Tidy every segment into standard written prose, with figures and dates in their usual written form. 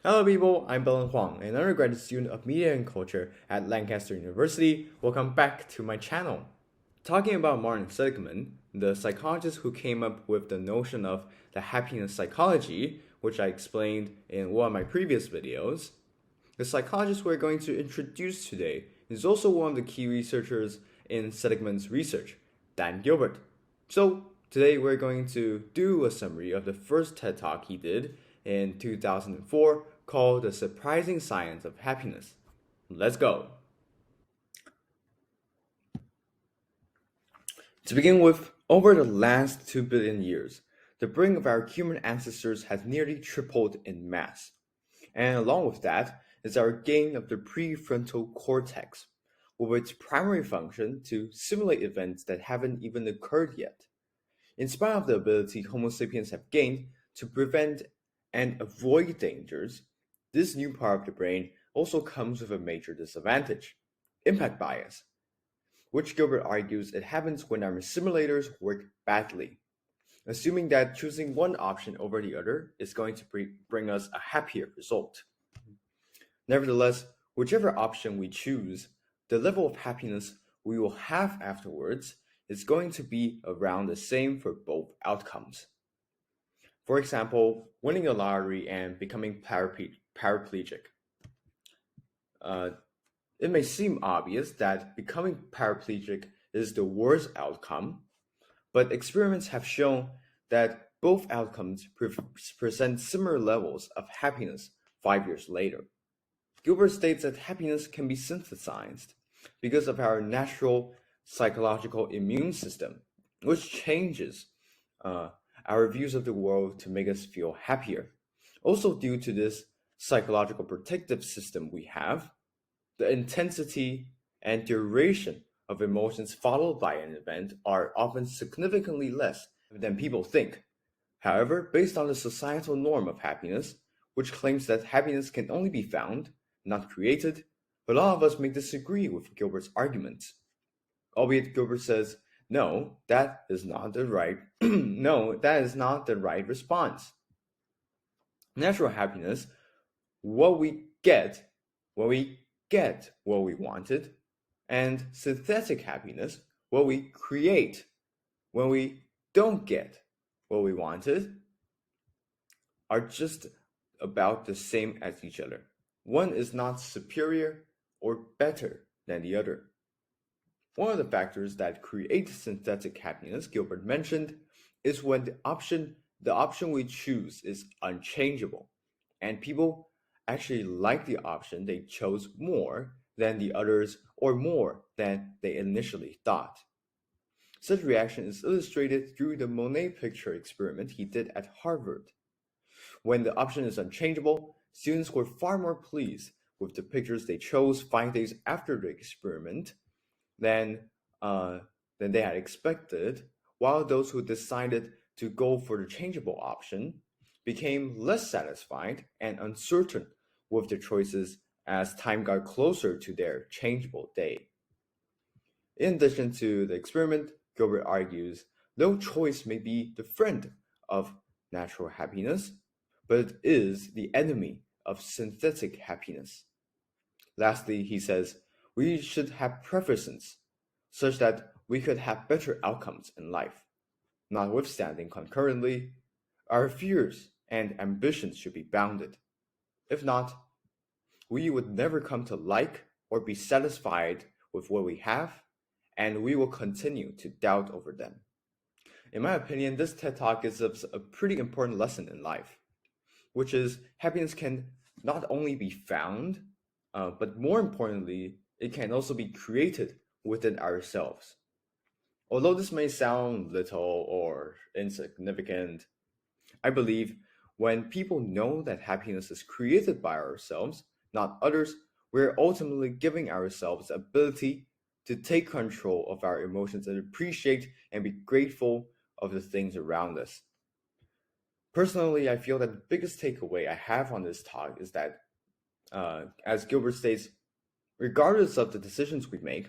Hello people, I'm Beldon Huang, an undergraduate student of Media and Culture at Lancaster University. Welcome back to my channel. Talking about Martin Seligman, the psychologist who came up with the notion of the happiness psychology, which I explained in one of my previous videos, the psychologist we're going to introduce today is also one of the key researchers in Seligman's research, Dan Gilbert. So today we're going to do a summary of the first TED Talk he did in 2004 called The Surprising Science of Happiness. Let's go. To begin with, over the last 2 billion years, the brain of our human ancestors has nearly tripled in mass. And along with that is our gain of the prefrontal cortex, with its primary function to simulate events that haven't even occurred yet. In spite of the ability Homo sapiens have gained to prevent and avoid dangers, this new part of the brain also comes with a major disadvantage: impact bias, which Gilbert argues it happens when our simulators work badly, assuming that choosing one option over the other is going to bring us a happier result. Nevertheless, whichever option we choose, the level of happiness we will have afterwards is going to be around the same for both outcomes. For example, winning the lottery and becoming paraplegic. Uh, it may seem obvious that becoming paraplegic is the worst outcome, but experiments have shown that both outcomes present similar levels of happiness 5 years later. Gilbert states that happiness can be synthesized because of our natural psychological immune system, which changes our views of the world to make us feel happier. Also, due to this psychological protective system we have, the intensity and duration of emotions followed by an event are often significantly less than people think. However, based on the societal norm of happiness, which claims that happiness can only be found, not created, a lot of us may disagree with Gilbert's arguments. Albeit Gilbert says, no, that is not the right no, that is not the right response. Natural happiness, what we get when we get what we wanted, and synthetic happiness, what we create when we don't get what we wanted, are just about the same as each other. One is not superior or better than the other. One of the factors that create synthetic happiness Gilbert mentioned is when the option we choose is unchangeable, and people actually like the option they chose more than the others or more than they initially thought. Such reaction is illustrated through the Monet picture experiment he did at Harvard. When the option is unchangeable, students were far more pleased with the pictures they chose 5 days after the experiment than uh, than they had expected, while those who decided to go for the changeable option became less satisfied and uncertain with their choices as time got closer to their changeable day. In addition to the experiment, Gilbert argues no choice may be the friend of natural happiness, but it is the enemy of synthetic happiness. Lastly, he says we should have preferences such that we could have better outcomes in life. Notwithstanding, concurrently, our fears and ambitions should be bounded. If not, we would never come to like or be satisfied with what we have, and we will continue to doubt over them. In my opinion, this TED Talk gives us a pretty important lesson in life, which is happiness can not only be found, but more importantly, it can also be created within ourselves. Although this may sound little or insignificant, I believe when people know that happiness is created by ourselves, not others, we're ultimately giving ourselves the ability to take control of our emotions and appreciate and be grateful of the things around us. Personally, I feel that the biggest takeaway I have on this talk is that, as Gilbert states, regardless of the decisions we make,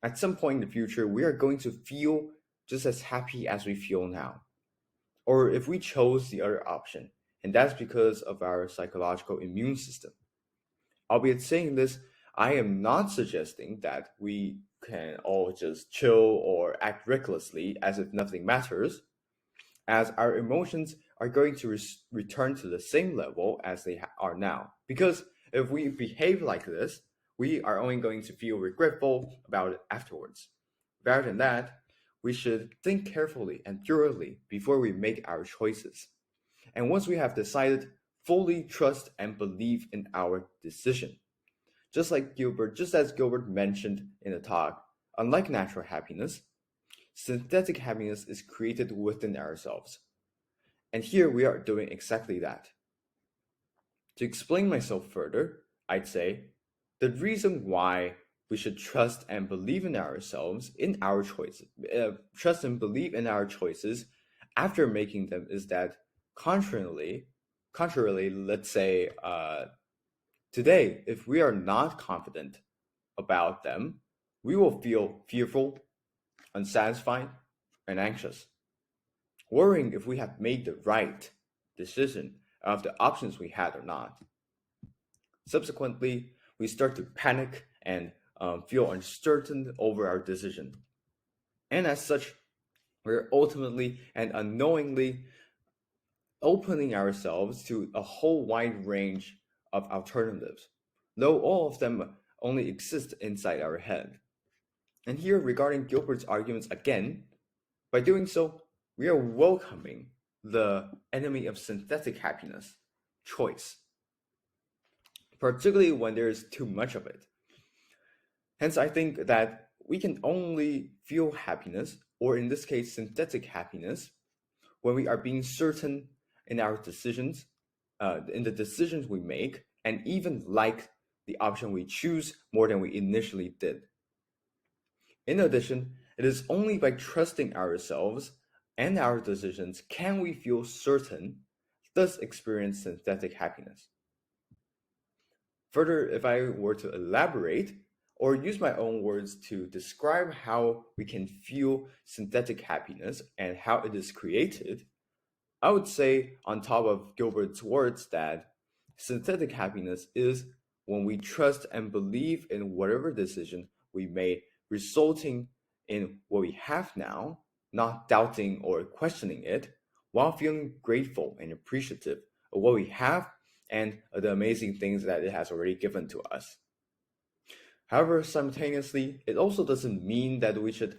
at some point in the future, we are going to feel just as happy as we feel now. Or if we chose the other option and that's because of our psychological immune system. Albeit saying this, I am not suggesting that we can all just chill or act recklessly as if nothing matters, as our emotions are going to return to the same level as they are now. Because if we behave like this, we are only going to feel regretful about it afterwards. Rather than that, we should think carefully and thoroughly before we make our choices. And once we have decided, fully trust and believe in our decision. Just as Gilbert mentioned in the talk, unlike natural happiness, synthetic happiness is created within ourselves. And here we are doing exactly that. To explain myself further, I'd say the reason why we should trust and believe in ourselves, in our choices, trust and believe in our choices after making them is that contrarily, let's say today, if we are not confident about them, we will feel fearful, unsatisfied, and anxious, worrying if we have made the right decision of the options we had or not. Subsequently, we start to panic and feel uncertain over our decision. And as such, we're ultimately and unknowingly opening ourselves to a whole wide range of alternatives, though all of them only exist inside our head. And here, regarding Gilbert's arguments again, by doing so, we are welcoming the enemy of synthetic happiness, choice, particularly when there is too much of it. Hence, I think that we can only feel happiness, or in this case, synthetic happiness, when we are being certain in our decisions, in the decisions we make, and even like the option we choose more than we initially did. In addition, it is only by trusting ourselves and our decisions can we feel certain, thus experience synthetic happiness. Further, if I were to elaborate or use my own words to describe how we can feel synthetic happiness and how it is created, I would say, on top of Gilbert's words, that synthetic happiness is when we trust and believe in whatever decision we made, resulting in what we have now, not doubting or questioning it, while feeling grateful and appreciative of what we have and the amazing things that it has already given to us. However, simultaneously, it also doesn't mean that we should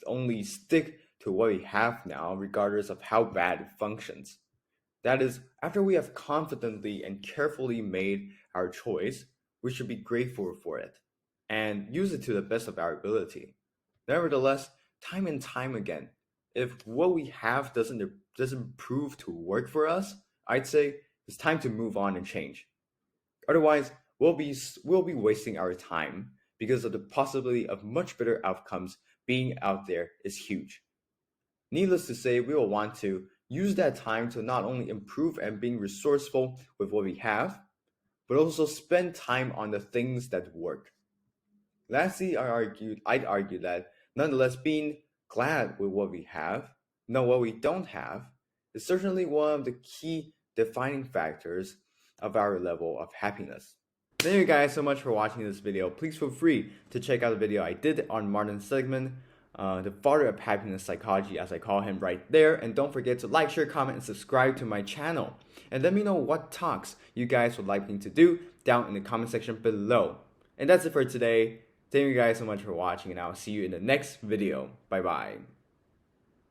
only stick to what we have now, regardless of how bad it functions. That is, after we have confidently and carefully made our choice, we should be grateful for it and use it to the best of our ability. Nevertheless, time and time again, if what we have doesn't prove to work for us, I'd say it's time to move on and change. Otherwise, we'll be wasting our time because of the possibility of much better outcomes being out there is huge. Needless to say, we will want to use that time to not only improve and being resourceful with what we have, but also spend time on the things that work. Lastly, I'd argue that nonetheless being glad with what we have, know what we don't have, is certainly one of the key defining factors of our level of happiness. Thank you guys so much for watching this video. Please feel free to check out the video I did on Martin Seligman, the father of happiness psychology, as I call him, right there. And don't forget to like, share, comment, and subscribe to my channel. And let me know what talks you guys would like me to do down in the comment section below. And that's it for today. Thank you guys so much for watching, and I'll see you in the next video. Bye bye.